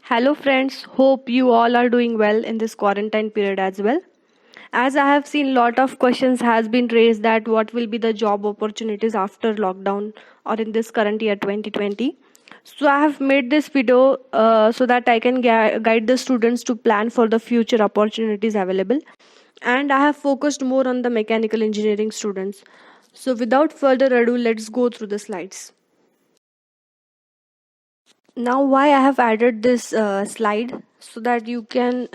Hello, friends. Hope you all are doing well in this quarantine period as well. As I have seen, lot of questions has been raised that what will be the job opportunities after lockdown or in this current year 2020. So I have made this video so that I can guide the students to plan for the future opportunities available. And I have focused more on the mechanical engineering students. So without further ado, let's go through the slides. Now why I have added this slide so that you can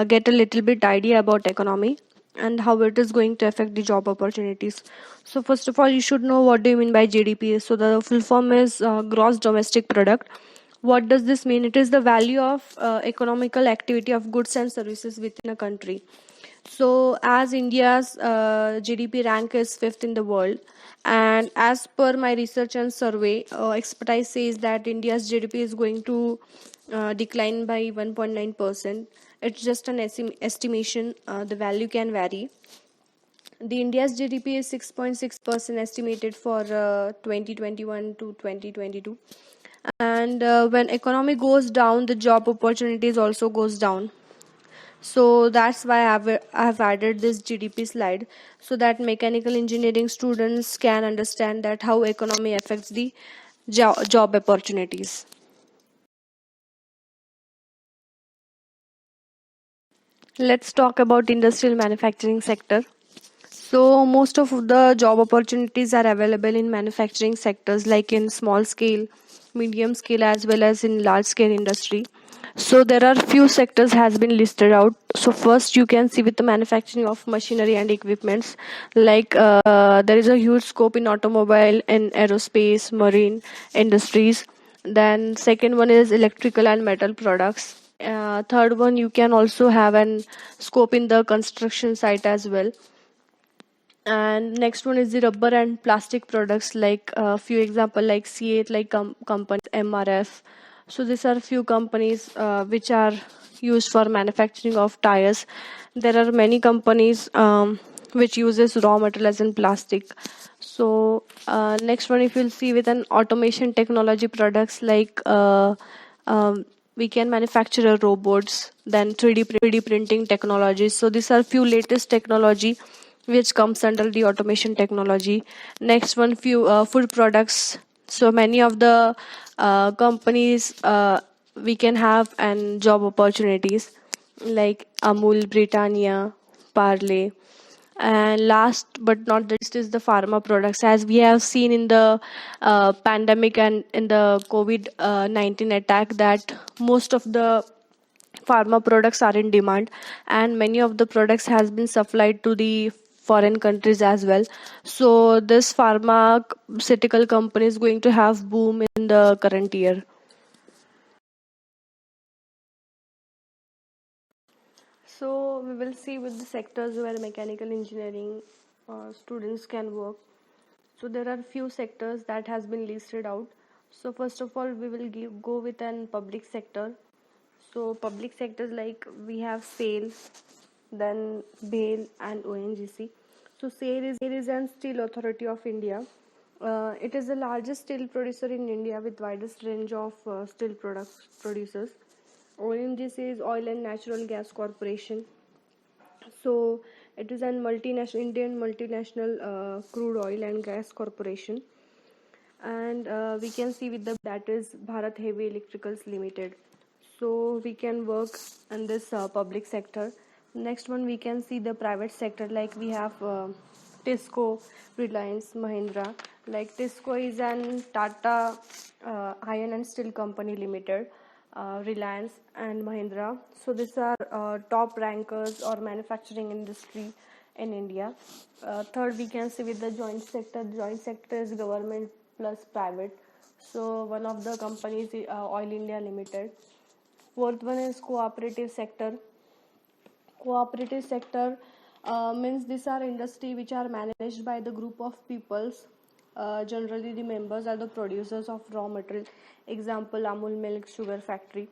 get a little bit idea about economy and how it is going to affect the job opportunities. So first of all, you should know what do you mean by GDP. So the full form is gross domestic product. What does this mean? It is the value of economical activity of goods and services within a country. So, as India's GDP rank is fifth in the world, and as per my research and survey, expertise says that India's GDP is going to decline by 1.9%. It's just an estimation. The value can vary. The India's GDP is 6.6% estimated for 2021 to 2022. And when economy goes down, the job opportunities also goes down. So that's why I've added this GDP slide so that mechanical engineering students can understand that how economy affects the job opportunities. Let's talk about industrial manufacturing sector. So most of the job opportunities are available in manufacturing sectors like in small scale, medium scale as well as in large scale industry. So there are few sectors has been listed out. So first you can see with the manufacturing of machinery and equipments, like there is a huge scope in automobile and aerospace, marine industries. Then second one is electrical and metal products. Third one, you can also have an scope in the construction site as well. And next one is the rubber and plastic products, like a few example like C8, like companies MRF. So these are few companies which are used for manufacturing of tires. There are many companies which uses raw material as in plastic. So next one, if you'll see with an automation technology products like we can manufacture robots, then 3D printing technologies. So these are few latest technology which comes under the automation technology. Next one, few food products. So many of the companies we can have and job opportunities like Amul, Britannia, Parle. And last but not least is the pharma products. As we have seen in the pandemic and in the COVID 19 attack, that most of the pharma products are in demand, and many of the products has been supplied to the foreign countries as well. So this pharmaceutical company is going to have boom in the current year. So we will see with the sectors where mechanical engineering students can work. So there are few sectors that has been listed out. So first of all, we will go with an public sector. So public sectors like we have SAIL, then BAIL and ONGC. So SAIL is an Steel Authority of India. It is the largest steel producer in India with widest range of steel products producers. ONGC is Oil and Natural Gas Corporation. So it is an multinational Indian multinational crude oil and gas corporation. And we can see with the that is Bharat Heavy Electricals Limited. So we can work in this public sector. Next one, we can see the private sector, like we have Tisco, Reliance, Mahindra. Like Tisco is an Tata Iron and Steel Company Limited, Reliance and Mahindra. So these are top rankers or manufacturing industry in India. Third, we can see with the joint sector. The joint sector is government plus private. So one of the companies, Oil India Limited. Fourth one is cooperative sector. Cooperative sector means these are industry which are managed by the group of peoples. Generally, the members are the producers of raw material. Example: Amul Milk Sugar Factory.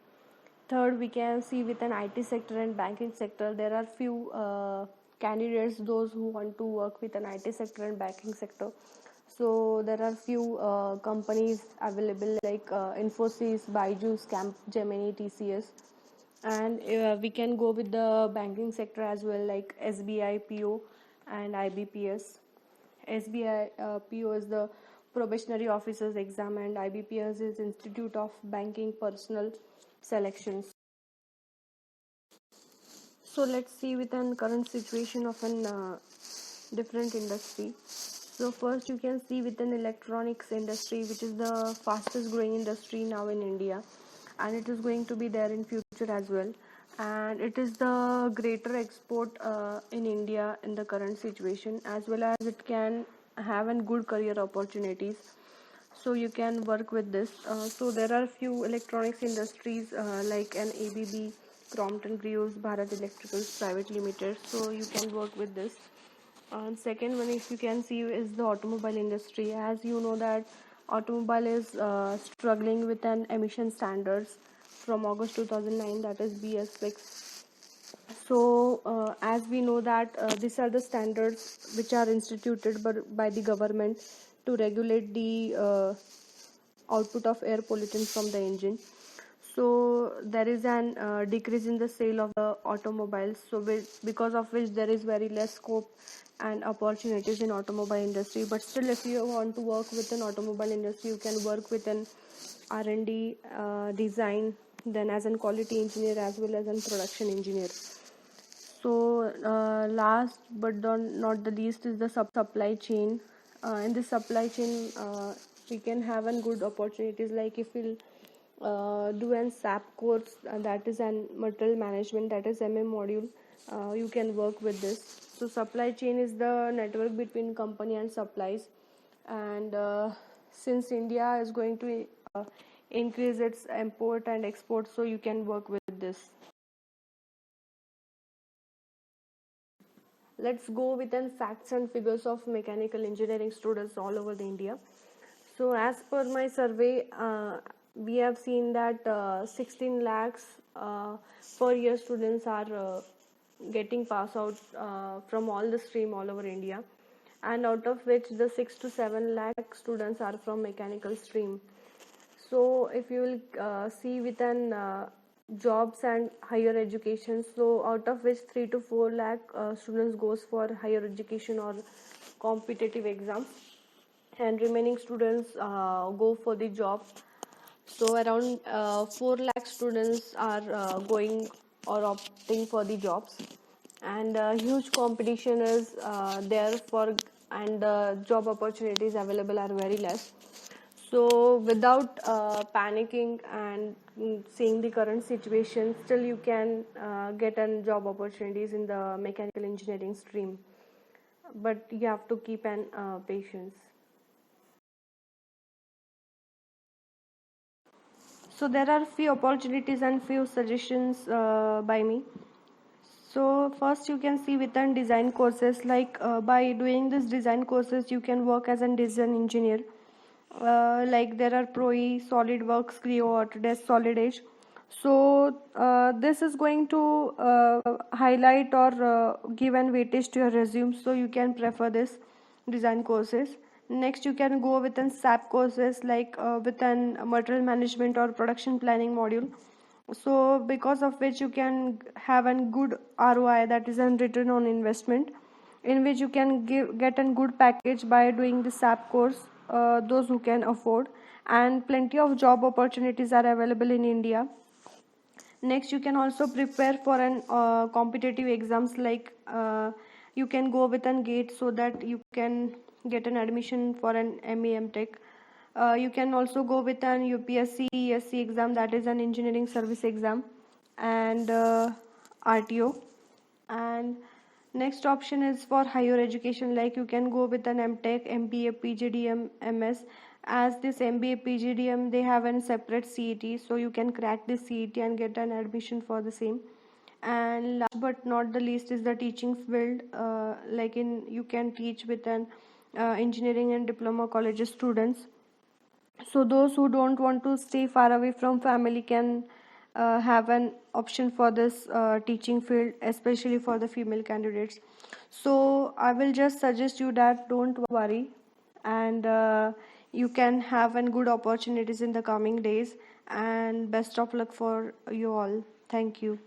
Third, we can see with an IT sector and banking sector. There are few candidates, those who want to work with an IT sector and banking sector. So there are few companies available like Infosys, Byju's, Camp, Gemini, TCS, and we can go with the banking sector as well, like SBI, PO, and IBPS. SBI PO is the probationary officers exam, and IBPS is Institute of Banking Personnel Selections. So let's see with an current situation of an different industry. So first you can see with an electronics industry, which is the fastest growing industry now in India, and it is going to be there in future as well. And it is the greater export in India in the current situation, as well as it can have an good career opportunities. So you can work with this. So there are few electronics industries like an ABB, Crompton Brewers, Bharat Electricals Private Limited. So you can work with this. And second one, if you can see, is the automobile industry. As you know that automobile is struggling with an emission standards from August 2009, that is BS6. So as we know that these are the standards which are instituted by the government to regulate the output of air pollutants from the engine. So there is an decrease in the sale of the automobiles, so because of which there is very less scope and opportunities in automobile industry. But still, if you want to work with an automobile industry, you can work with an R&D, design, then as an quality engineer as well as an production engineer. So last but not the least is the supply chain. In the supply chain, we can have an good opportunities, like if we'll do an SAP course, that is an material management, that is MM module. You can work with this. So supply chain is the network between company and supplies, and since India is going to increase its import and export, so you can work with this. Let's go with the facts and figures of mechanical engineering students all over the India. So as per my survey, we have seen that 16 lakhs per year students are getting pass out from all the stream all over India, and out of which the 6 to 7 lakh students are from mechanical stream. So if you will see with an jobs and higher education, so out of which 3 to 4 lakh students goes for higher education or competitive exams, and remaining students go for the job. So around 4 lakh students are going or opting for the jobs, and huge competition is there for, and job opportunities available are very less. So without panicking and seeing the current situation, still you can get an job opportunities in the mechanical engineering stream, but you have to keep an patience. So there are few opportunities and few suggestions by me. So first you can see within design courses, like by doing this design courses you can work as a design engineer. Like there are ProE, SolidWorks, Creo, Autodesk, Solid Edge. So this is going to highlight or give an weightage to your resume, so you can prefer this design courses. Next you can go with an SAP courses, like with an material management or production planning module. So because of which you can have a good ROI, that is a return on investment, in which you can get a good package by doing the SAP course, those who can afford, and plenty of job opportunities are available in India. Next you can also prepare for an competitive exams, like you can go with an GATE, so that you can get an admission for an MEM Tech. You can also go with an UPSC ESC exam, that is an engineering service exam, and RTO. And next option is for higher education, like you can go with an MTech, MBA, PGDM, MS. As this MBA, PGDM, they have a separate CET, so you can crack this CET and get an admission for the same. And last but not the least is the teaching field, like in you can teach with an engineering and diploma college students. So those who don't want to stay far away from family can have an option for this teaching field, especially for the female candidates. So I will just suggest you that don't worry, and you can have and good opportunities in the coming days, and best of luck for you all. Thank you.